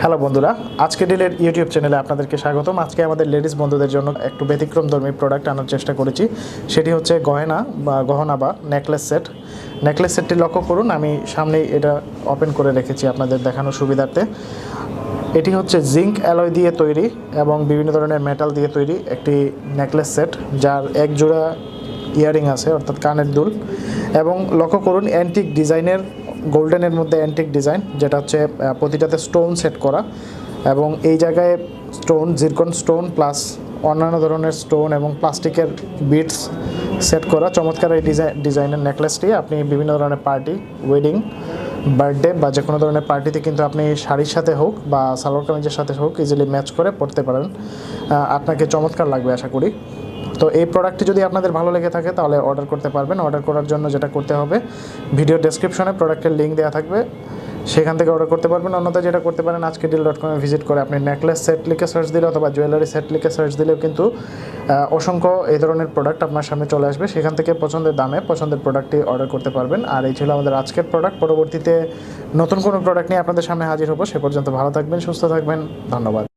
Hello বন্ধুরা, আজকে ডিলের YouTube চ্যানেলে আপনাদেরকে স্বাগতম। আজকে আমাদের লেডিস বন্ধুদের জন্য একটু ব্যতিক্রমধর্মী প্রোডাক্ট আনার চেষ্টা করেছি। সেটি হচ্ছে গহনা বা নেকলেস সেট। নেকলেস সেটটি লক্ষ্য করুন, আমি সামনেই এটা ওপেন করে রেখেছি আপনাদের দেখানোর সুবিধার্থে। এটি হচ্ছে জিঙ্ক অ্যালয় দিয়ে তৈরি এবং বিভিন্ন ধরনের মেটাল দিয়ে তৈরি একটি নেকলেস সেট, যার এক জোড়া ইয়ারিং আছে অর্থাৎ কানের দুল। এবং লক্ষ্য করুন অ্যান্টিক ডিজাইনের, গোল্ডেনের মধ্যে অ্যান্টিক ডিজাইন, যেটা হচ্ছে প্রতিটাতে স্টোন সেট করা এবং এই জায়গায় স্টোন, জিরকন স্টোন প্লাস অন্যান্য ধরনের স্টোন এবং প্লাস্টিকের বিটস সেট করা চমৎকার এই ডিজাইনের নেকলেসটি আপনি বিভিন্ন ধরনের পার্টি, ওয়েডিং, বার্থডে বা যে কোনো ধরনের পার্টিতে কিন্তু আপনি শাড়ির সাথে হোক বা সালোয়ার কামিজের সাথে হোক ইজিলি ম্যাচ করে পরতে পারেন। আপনাকে চমৎকার লাগবে আশা করি। তো এই প্রোডাক্টটি যদি আপনাদের ভালো লেগে থাকে তাহলে অর্ডার করতে পারবেন। অর্ডার করার জন্য যেটা করতে হবে, ভিডিও ডেসক্রিপশনে প্রোডাক্টের লিঙ্ক দেওয়া থাকবে, সেখান থেকে অর্ডার করতে পারবেন। অন্যথা যেটা করতে পারেন, ajkerdeal.com ভিজিট করে আপনি নেকলেস সেট লিখে সার্চ দিলে অথবা জুয়েলারি সেট লিখে সার্চ দিলেও কিন্তু অসংখ্য এই ধরনের প্রোডাক্ট আপনার সামনে চলে আসবে। সেখান থেকে পছন্দের দামে পছন্দের প্রোডাক্টটি অর্ডার করতে পারবেন। আর এই ছিল আমাদের আজকের প্রোডাক্ট। পরবর্তীতে নতুন কোনো প্রোডাক্ট নিয়ে আপনাদের সামনে হাজির হবো। সে পর্যন্ত ভালো থাকবেন, সুস্থ থাকবেন। ধন্যবাদ।